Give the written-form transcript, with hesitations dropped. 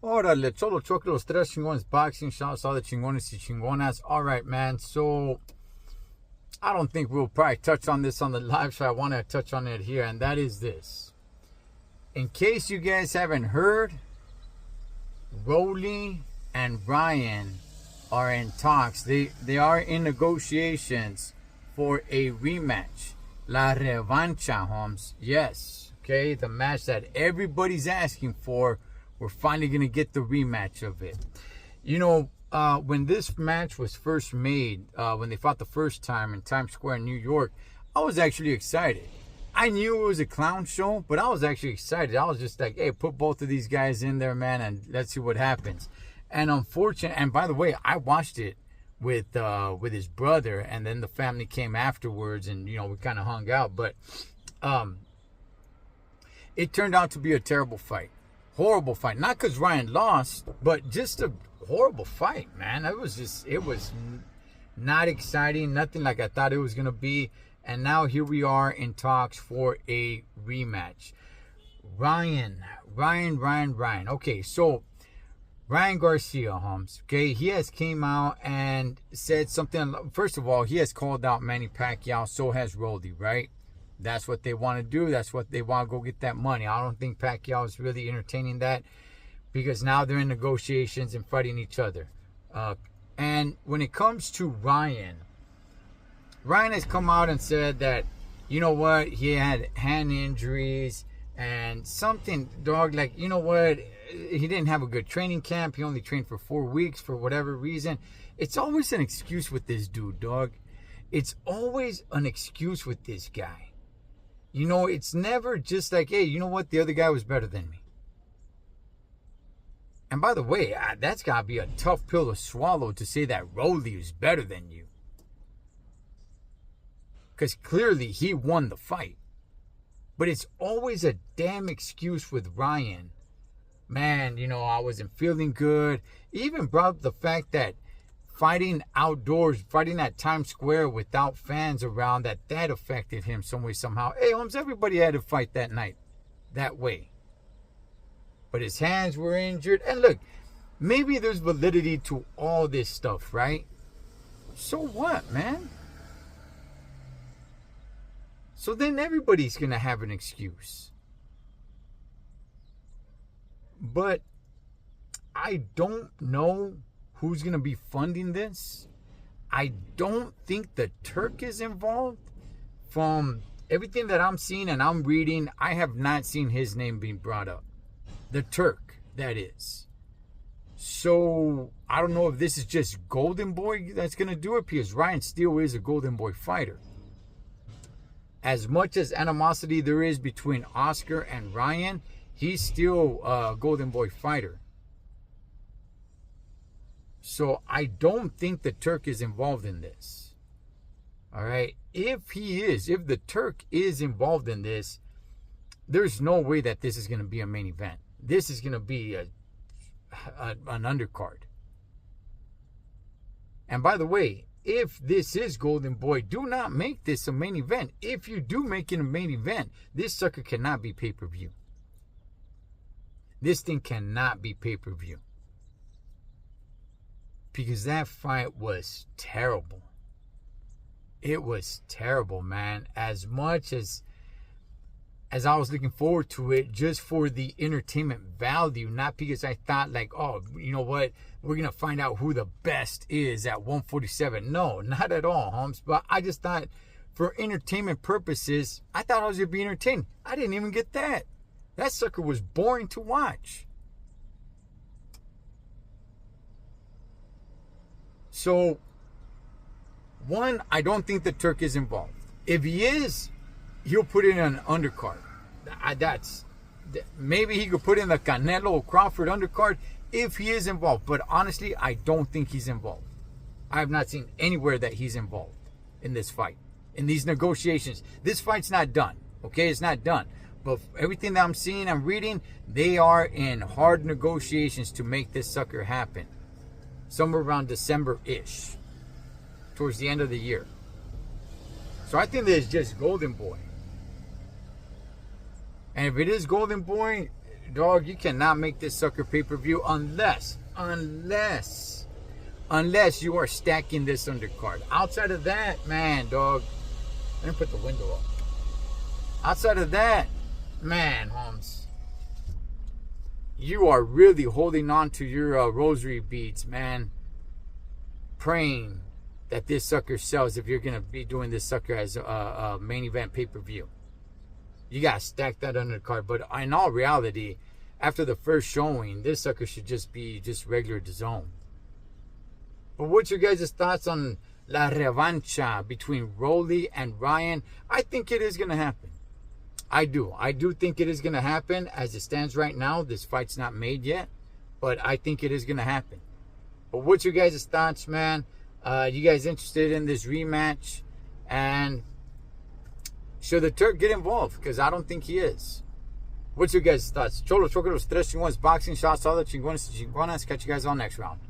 Órale, Cholo Choque, los tres chingones boxing. Shouts all the chingones y chingonas. All right, man. So, I don't think we'll probably touch on this on the live, so I want to touch on it here, and that is this. In case you guys haven't heard, Rolly and Ryan are in talks. They are in negotiations for a rematch. La revancha, Holmes. Yes. Okay, the match that everybody's asking for. We're finally going to get the rematch of it. You know, when this match was first made, when they fought the first time in Times Square in New York, I was actually excited. I knew it was a clown show, but I was actually excited. I was just like, hey, put both of these guys in there, man, and let's see what happens. And unfortunately, and by the way, I watched it with his brother, and then the family came afterwards, and, you know, we kind of hung out. But it turned out to be a terrible fight. Horrible fight. Not because Ryan lost, but just a horrible fight, man. It was not exciting. Nothing like I thought it was going to be. And now here we are in talks for a rematch. Ryan. Okay, so Ryan Garcia, Holmes. Okay, he has came out and said something. First of all, he has called out Manny Pacquiao. So has Roldy, right? That's what they want to do. That's what they want to go get that money. I don't think Pacquiao is really entertaining that because now they're in negotiations and fighting each other. And when it comes to Ryan has come out and said that, you know what, he had hand injuries and something, dog, like, you know what, he didn't have a good training camp. He only trained for 4 weeks for whatever reason. It's always an excuse with this dude, dog. It's always an excuse with this guy. You know, it's never just like, hey, you know what? The other guy was better than me. And by the way, that's got to be a tough pill to swallow to say that Rolly is better than you. Because clearly he won the fight. But it's always a damn excuse with Ryan. Man, you know, I wasn't feeling good. He even brought up the fact that fighting outdoors, fighting at Times Square without fans around, that affected him some way, somehow. Hey, Holmes, everybody had to fight that night that way. But his hands were injured. And look, maybe there's validity to all this stuff, right? So what, man? So then everybody's going to have an excuse. But I don't know who's going to be funding this. I don't think the Turk is involved. From everything that I'm seeing and I'm reading, I have not seen his name being brought up. The Turk, that is. So, I don't know if this is just Golden Boy that's going to do it, because Ryan still is a Golden Boy fighter. As much as animosity there is between Oscar and Ryan, he's still a Golden Boy fighter. So I don't think the Turk is involved in this. All right. If the Turk is involved in this, there's no way that this is going to be a main event. This is going to be an undercard. And by the way, if this is Golden Boy, do not make this a main event. If you do make it a main event, this sucker cannot be pay-per-view. This thing cannot be pay-per-view. Because that fight was terrible. It was terrible, man. As much as I was looking forward to it, just for the entertainment value, not because I thought like, oh, you know what, we're going to find out who the best is at 147. No, not at all, Holmes. But I just thought for entertainment purposes, I thought I was going to be entertained. I didn't even get that. That sucker was boring to watch. So, one, I don't think the Turk is involved. If he is, he'll put in an undercard. Maybe he could put in the Canelo Crawford undercard if he is involved. But honestly, I don't think he's involved. I have not seen anywhere that he's involved in this fight, in these negotiations. This fight's not done. Okay, it's not done. But everything that I'm seeing, I'm reading, they are in hard negotiations to make this sucker happen. Somewhere around December-ish, towards the end of the year. So I think that it's just Golden Boy. And if it is Golden Boy, dog, you cannot make this sucker pay-per-view unless you are stacking this undercard. Outside of that, man, dog, let me put the window up. Outside of that, man, Holmes, you are really holding on to your rosary beads, man. Praying that this sucker sells if you're going to be doing this sucker as a main event pay-per-view. You got to stack that undercard. But in all reality, after the first showing, this sucker should just be just regular DAZN. But what's your guys' thoughts on La Revancha between Rolly and Ryan? I think it is going to happen. I do think it is going to happen. As it stands right now, this fight's not made yet, but I think it is going to happen. But what's your guys' thoughts, man? You guys interested in this rematch? And should the Turk get involved? Because I don't think he is. What's your guys' thoughts? Cholo, Choco, los tres chingones, boxing shots, all the chingones, chingonas. Catch you guys on next round.